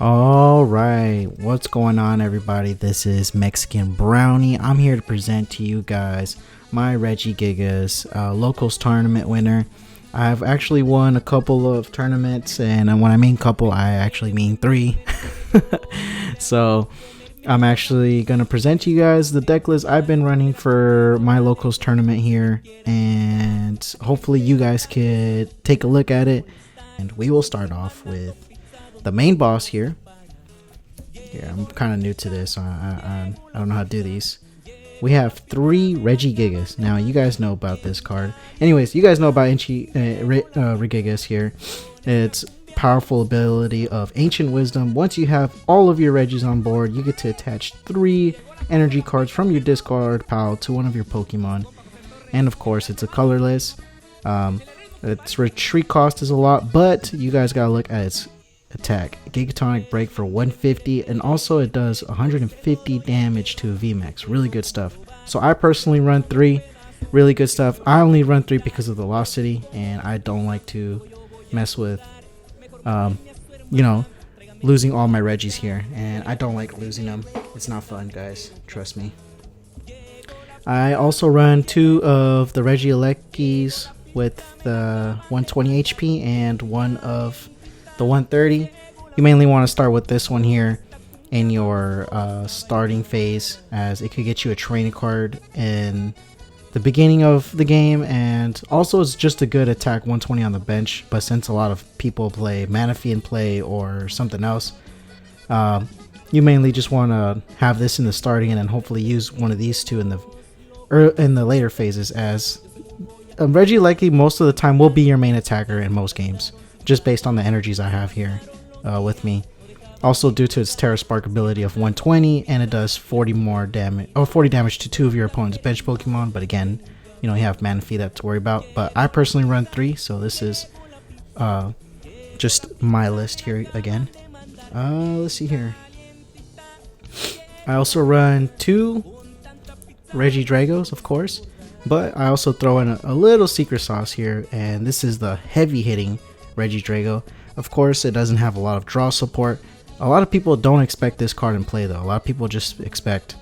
All right, what's going on, everybody? This is Mexican Brownie. I'm here to present to you guys my Regigas locals tournament winner. I've actually won a couple of tournaments, and when I mean couple, I actually mean three. So I'm actually gonna present to you guys the deck list I've been running for my locals tournament here, and hopefully you guys could take a look at it. And we will start off with the main boss here. Yeah, I'm kind of new to this, so I don't know how to do these. We have 3 Regigigas. Now, you guys know about this card. Anyways, you guys know about Regigas here. It's powerful ability of Ancient Wisdom. Once you have all of your Regis on board, you get to attach 3 energy cards from your discard pile to one of your Pokemon. And of course, it's a colorless. Its retreat cost is a lot, but you guys gotta look at its attack. Gigatonic break for 150, and also it does 150 damage to a VMAX. Really good stuff. So I personally run 3. Really good stuff. I only run 3 because of the Lost City, and I don't like to mess with losing all my Regis here, and I don't like losing them. It's not fun, guys, trust me. I also run 2 of the Regielekis with the 120 HP and one of the 130. You mainly want to start with this one here in your starting phase, as it could get you a training card in the beginning of the game, and also it's just a good attack 120 on the bench. But since a lot of people play Manaphy in play or something else, you mainly just want to have this in the starting, and then hopefully use one of these two in the later phases, as Regieleki most of the time will be your main attacker in most games, just based on the energies I have here with me. Also, due to its Terra Spark ability of 120, and it does 40 more damage, or 40 damage to 2 of your opponent's bench Pokemon. But again, you have Manaphy that to worry about. But I personally run 3, so this is just my list here again. Let's see here. I also run 2 Regidragos, of course, but I also throw in a little secret sauce here, and this is the heavy hitting Regidrago. Of course, it doesn't have a lot of draw support. A lot of people don't expect this card in play, though. A lot of people just expect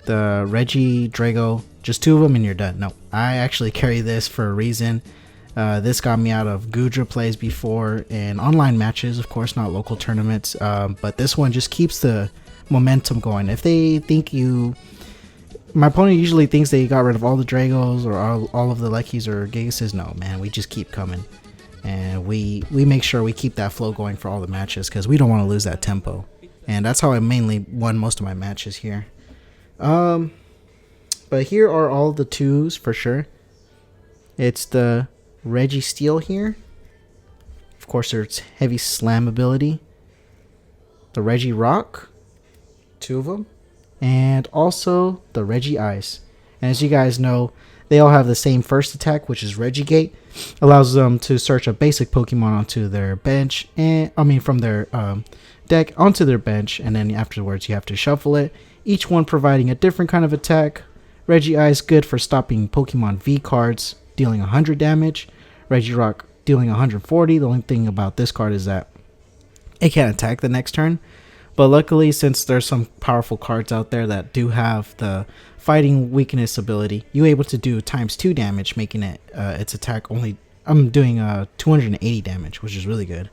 the Regidrago, just 2 of them and you're done. No, I actually carry this for a reason. This got me out of Gudra plays before in online matches, of course, not local tournaments. But this one just keeps the momentum going. If they think my opponent usually thinks they got rid of all the Dragos or all of the Lekis or Gigases. No, man, we just keep coming. And we make sure we keep that flow going for all the matches, because we don't want to lose that tempo. And that's how I mainly won most of my matches here. But here are all the 2s for sure. It's the Registeel here. Of course, there's heavy slam ability. The Regirock, 2 of them. And also the Regice. And as you guys know, they all have the same first attack, which is Regigate. Allows them to search a basic Pokemon onto their bench, from their deck onto their bench, and then afterwards you have to shuffle it. Each one providing a different kind of attack. Regice good for stopping Pokemon V cards, dealing 100 damage. Regirock dealing 140. The only thing about this card is that it can't attack the next turn. But luckily, since there's some powerful cards out there that do have the fighting weakness ability, you're able to do ×2 damage, making it its attack only. I'm doing 280 damage, which is really good.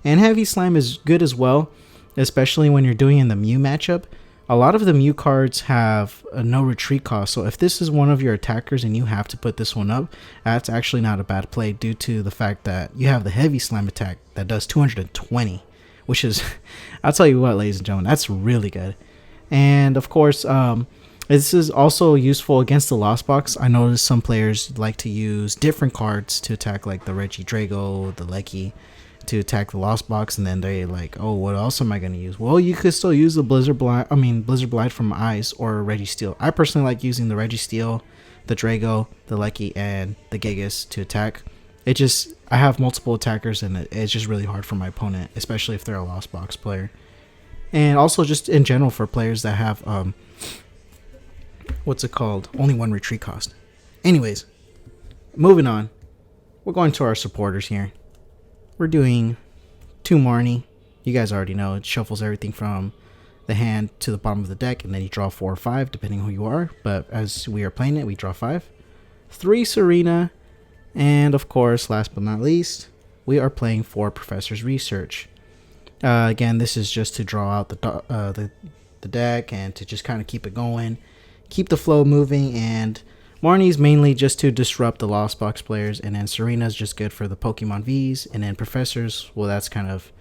And Heavy Slam is good as well, especially when you're doing in the Mew matchup. A lot of the Mew cards have no retreat cost, so if this is one of your attackers and you have to put this one up, that's actually not a bad play, due to the fact that you have the Heavy Slam attack that does 220. Which is, I'll tell you what, ladies and gentlemen, that's really good. And of course, this is also useful against the Lost Box. I noticed some players like to use different cards to attack, like the Regidrago, the Leki, to attack the Lost Box, and then they like, oh, what else am I going to use? Well, you could still use the Blizzard Blight from Ice or Registeel. I personally like using the Registeel, the Drago, the Leki, and the Gigas to attack. I have multiple attackers, and it's just really hard for my opponent, especially if they're a Lost Box player. And also just in general for players that have, only 1 retreat cost. Anyways, moving on. We're going to our supporters here. We're doing 2 Marnie, You guys already know it shuffles everything from the hand to the bottom of the deck, and then you draw 4 or 5 depending who you are. But as we are playing it, we draw 5. 3 Serena, and of course, last but not least, we are playing 4 Professor's Research. Again, this is just to draw out the deck and to just kind of keep it going, keep the flow moving. And Marnie's mainly just to disrupt the Lost Box players, and then Serena's just good for the Pokemon Vs, and then Professors, well, that's kind of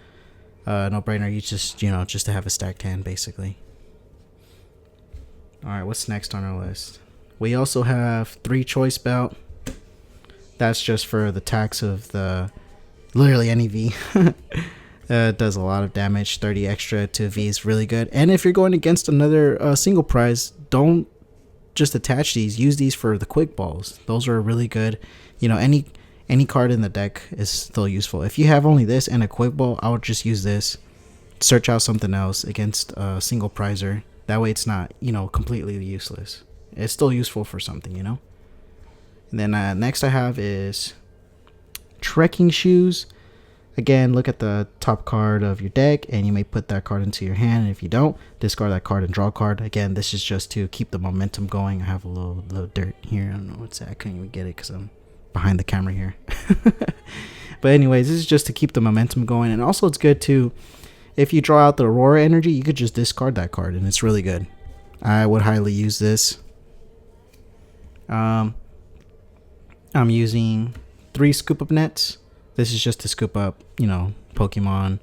no-brainer. You just to have a stacked hand basically. All right, what's next on our list? We also have 3 Choice Belt. That's just for the attacks of the literally any V. It does a lot of damage. 30 extra to V is really good. And if you're going against another single prize, don't just attach these. Use these for the quick balls. Those are really good. Any card in the deck is still useful. If you have only this and a quick ball, I would just use this. Search out something else against a single prizer. That way it's not, completely useless. It's still useful for something, And then next I have is Trekking Shoes. Again, look at the top card of your deck, and you may put that card into your hand. And if you don't, discard that card and draw a card. Again, this is just to keep the momentum going. I have a little dirt here. I don't know what's that. I couldn't even get it because I'm behind the camera here. But anyways, this is just to keep the momentum going. And also it's good to, if you draw out the Aurora energy, you could just discard that card, and it's really good. I would highly use this. I'm using 3 scoop up nets. This is just to scoop up, Pokemon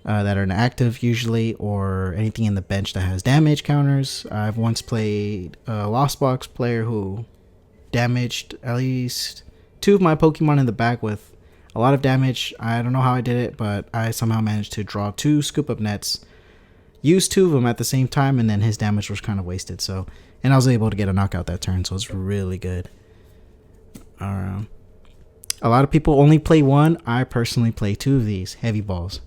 that are inactive usually, or anything in the bench that has damage counters. I've once played a Lost Box player who damaged at least 2 of my Pokemon in the back with a lot of damage. I don't know how I did it, but I somehow managed to draw 2 scoop up nets, use 2 of them at the same time, and then his damage was kind of wasted. And I was able to get a knockout that turn, so it's really good. A lot of people only play 1. I personally play 2 of these heavy balls.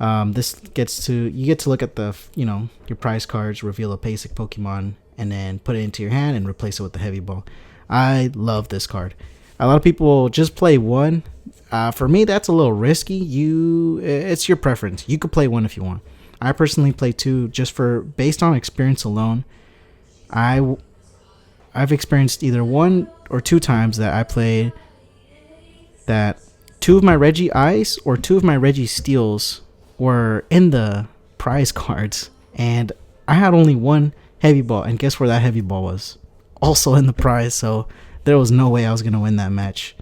You get to look at the your prize cards, reveal a basic Pokemon, and then put it into your hand and replace it with the heavy ball. I love this card. A lot of people just play 1. For me, that's a little risky. It's your preference. You could play 1 if you want. I personally play 2 just based on experience alone. I've experienced either 1 or 2 times that I played that 2 of my Reggie Ice or 2 of my Reggie Steels were in the prize cards, and I had only 1 heavy ball, and guess where that heavy ball was? Also in the prize, so there was no way I was going to win that match.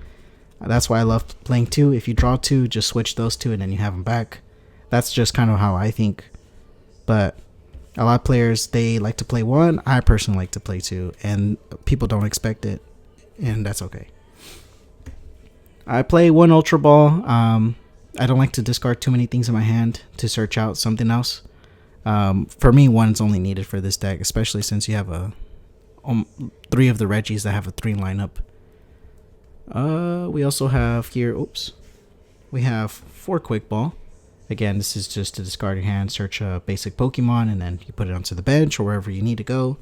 That's why I love playing 2. If you draw 2, just switch those 2 and then you have them back. That's just kind of how I think. But a lot of players, they like to play 1. I personally like to play 2, and people don't expect it, and that's okay. I play 1 Ultra Ball. I don't like to discard too many things in my hand to search out something else. For me, 1's only needed for this deck, especially since you have 3 of the Reggies that have a 3 lineup. We also have here, we have 4 Quick Ball. Again, this is just to discard your hand, search a basic Pokemon, and then you put it onto the bench or wherever you need to go.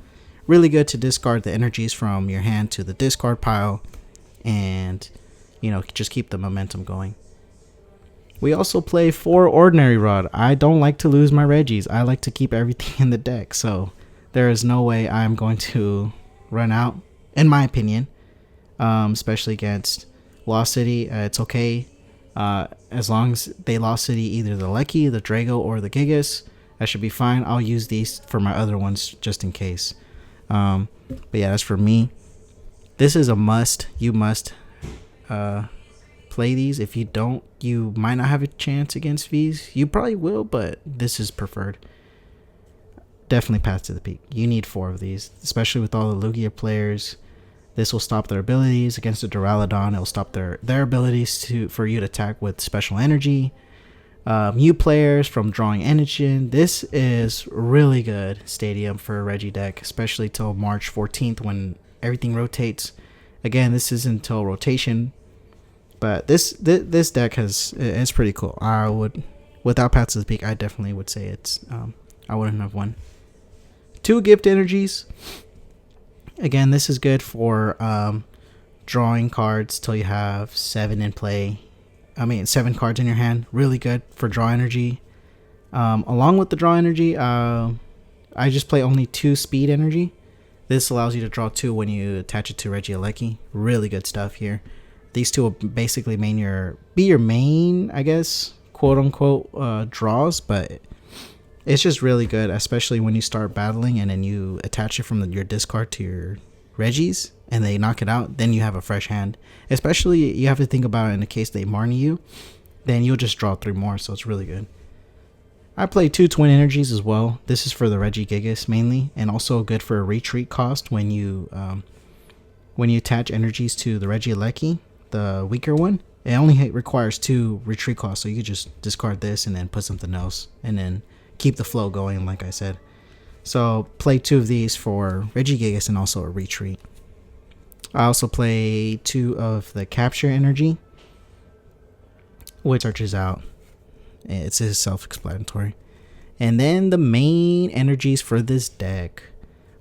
Really good to discard the energies from your hand to the discard pile, and just keep the momentum going. We also play 4 Ordinary Rod. I don't like to lose my Reggies. I like to keep everything in the deck, so there is no way I'm going to run out, in my opinion, especially against Lost City. It's okay as long as they Lost City either the Lucky, the Drago, or the Gigas. That should be fine. I'll use these for my other ones just in case. But yeah, that's for me. This is a must. You must play these. If you don't, you might not have a chance against Vs. You probably will, but this is preferred. Definitely Path to the Peak. You need 4 of these, especially with all the Lugia players. This will stop their abilities against the Duraludon. It will stop their abilities for you to attack with special energy. Mew players from drawing Energen. This is really good stadium for a Reggie deck, especially till March 14th when everything rotates. Again, this is until rotation, but this deck it's pretty cool. I would, without Paths to the Peak, I definitely would say it's I wouldn't have won. 2 Gift Energies. Again, this is good for drawing cards till you have 7 in play. 7 cards in your hand. Really good for draw energy. Along with the draw energy, I just play only 2 speed energy. This allows you to draw 2 when you attach it to Regieleki. Really good stuff here. These 2 will basically be your main, I guess, quote unquote, draws, but it's just really good, especially when you start battling and then you attach it from your discard to your Regis and they knock it out. Then you have a fresh hand. Especially, you have to think about it in the case they Marnie you, then you'll just draw 3 more, so it's really good. I play 2 twin energies as well. This is for the Regigigas mainly, and also good for a retreat cost when you attach energies to the Regieleki, the weaker one. It only requires 2 retreat costs, so you could just discard this and then put something else, and then keep the flow going, like I said. So play 2 of these for Regigigas and also a retreat. I also play 2 of the capture energy, which searches out. It's self-explanatory. And then the main energies for this deck.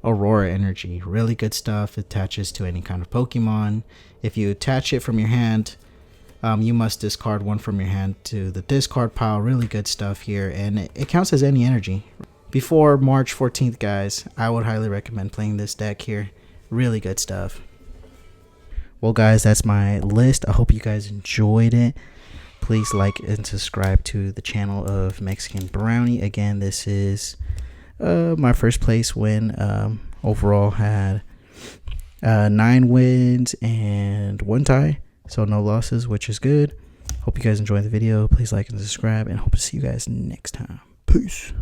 Aurora energy, really good stuff. It attaches to any kind of Pokemon. If you attach it from your hand, you must discard 1 from your hand to the discard pile. Really good stuff here, and it counts as any energy. Before March 14th, guys, I would highly recommend playing this deck here. Really good stuff. Well, guys, that's my list. I hope you guys enjoyed it. Please like and subscribe to the channel of Mexican Brownie. Again, this is my first place win. Overall had 9 wins and 1 tie, so no losses, which is good. Hope you guys enjoyed the video. Please like and subscribe, and hope to see you guys next time. Peace.